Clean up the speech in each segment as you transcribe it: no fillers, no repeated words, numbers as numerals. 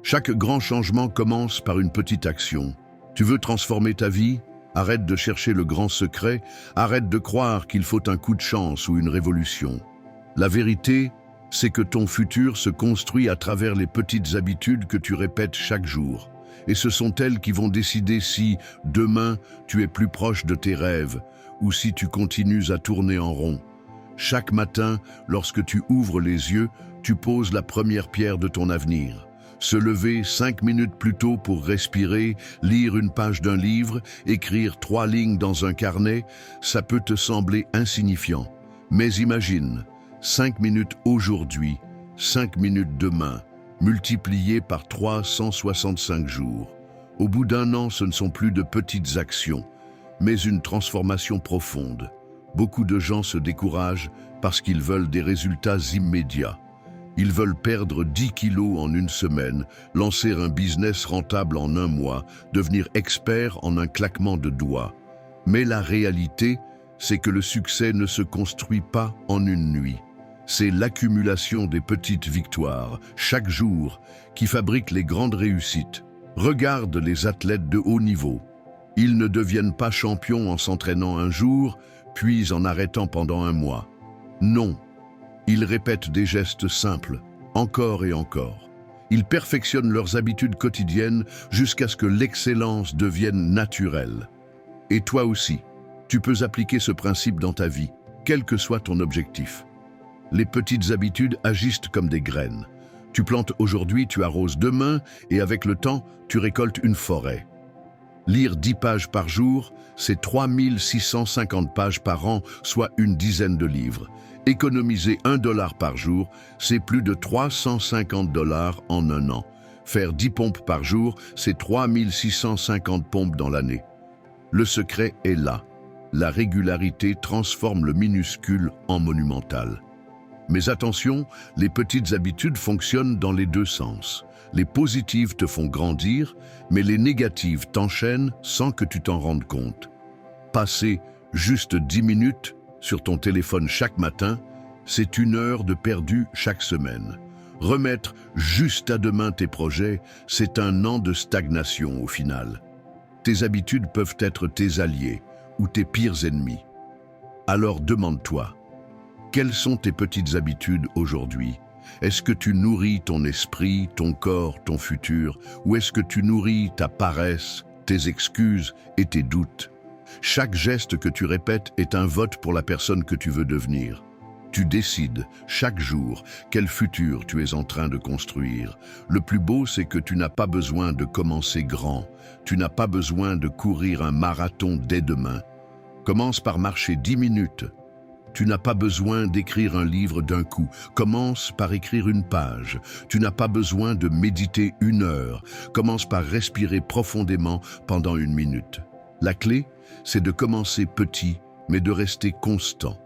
Chaque grand changement commence par une petite action. Tu veux transformer ta vie? Arrête de chercher le grand secret, arrête de croire qu'il faut un coup de chance ou une révolution. La vérité, c'est que ton futur se construit à travers les petites habitudes que tu répètes chaque jour. Et ce sont elles qui vont décider si, demain, tu es plus proche de tes rêves ou si tu continues à tourner en rond. Chaque matin, lorsque tu ouvres les yeux, tu poses la première pierre de ton avenir. Se lever 5 minutes plus tôt pour respirer, lire une page d'un livre, écrire 3 lignes dans un carnet, ça peut te sembler insignifiant. Mais imagine, 5 minutes aujourd'hui, 5 minutes demain, multipliées par 365 jours. Au bout d'un an, ce ne sont plus de petites actions, mais une transformation profonde. Beaucoup de gens se découragent parce qu'ils veulent des résultats immédiats. Ils veulent perdre 10 kilos en une semaine, lancer un business rentable en un mois, devenir expert en un claquement de doigts. Mais la réalité, c'est que le succès ne se construit pas en une nuit. C'est l'accumulation des petites victoires, chaque jour, qui fabrique les grandes réussites. Regarde les athlètes de haut niveau. Ils ne deviennent pas champions en s'entraînant un jour, puis en arrêtant pendant un mois. Non. Ils répètent des gestes simples, encore et encore. Ils perfectionnent leurs habitudes quotidiennes jusqu'à ce que l'excellence devienne naturelle. Et toi aussi, tu peux appliquer ce principe dans ta vie, quel que soit ton objectif. Les petites habitudes agissent comme des graines. Tu plantes aujourd'hui, tu arroses demain, et avec le temps, tu récoltes une forêt. Lire 10 pages par jour, c'est 3650 pages par an, soit une dizaine de livres. Économiser $1 par jour, c'est plus de $350 en un an. Faire 10 pompes par jour, c'est 3650 pompes dans l'année. Le secret est là. La régularité transforme le minuscule en monumental. Mais attention, les petites habitudes fonctionnent dans les deux sens. Les positives te font grandir, mais les négatives t'enchaînent sans que tu t'en rendes compte. Passer juste 10 minutes sur ton téléphone chaque matin, c'est 1 heure de perdu chaque semaine. Remettre juste à demain tes projets, c'est 1 an de stagnation au final. Tes habitudes peuvent être tes alliés ou tes pires ennemis. Alors demande-toi, quelles sont tes petites habitudes aujourd'hui? Est-ce que tu nourris ton esprit, ton corps, ton futur, ou est-ce que tu nourris ta paresse, tes excuses et tes doutes? Chaque geste que tu répètes est un vote pour la personne que tu veux devenir. Tu décides, chaque jour, quel futur tu es en train de construire. Le plus beau, c'est que tu n'as pas besoin de commencer grand. Tu n'as pas besoin de courir un marathon dès demain. Commence par marcher 10 minutes. Tu n'as pas besoin d'écrire un livre d'un coup. Commence par écrire une page. Tu n'as pas besoin de méditer 1 heure. Commence par respirer profondément pendant 1 minute. La clé, c'est de commencer petit, mais de rester constant.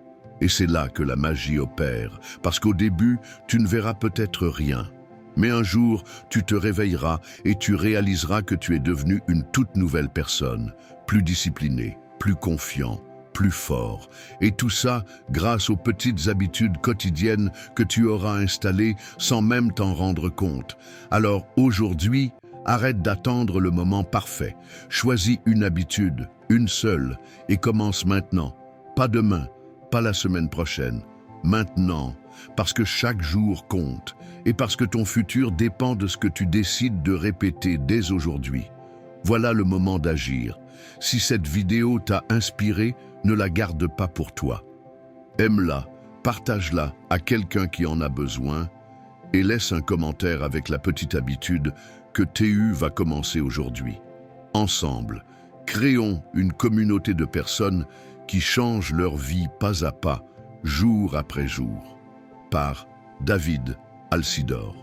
Et c'est là que la magie opère, parce qu'au début, tu ne verras peut-être rien. Mais un jour, tu te réveilleras et tu réaliseras que tu es devenu une toute nouvelle personne, plus disciplinée, plus confiant, plus fort. Et tout ça grâce aux petites habitudes quotidiennes que tu auras installées sans même t'en rendre compte. Alors aujourd'hui, arrête d'attendre le moment parfait. Choisis une habitude, une seule, et commence maintenant. Pas demain, pas la semaine prochaine. Maintenant, parce que chaque jour compte et parce que ton futur dépend de ce que tu décides de répéter dès aujourd'hui. Voilà le moment d'agir. Si cette vidéo t'a inspiré, ne la garde pas pour toi. Aime-la, partage-la à quelqu'un qui en a besoin et laisse un commentaire avec la petite habitude que TU va commencer aujourd'hui. Ensemble, créons une communauté de personnes qui changent leur vie pas à pas, jour après jour. Par David Alcidor.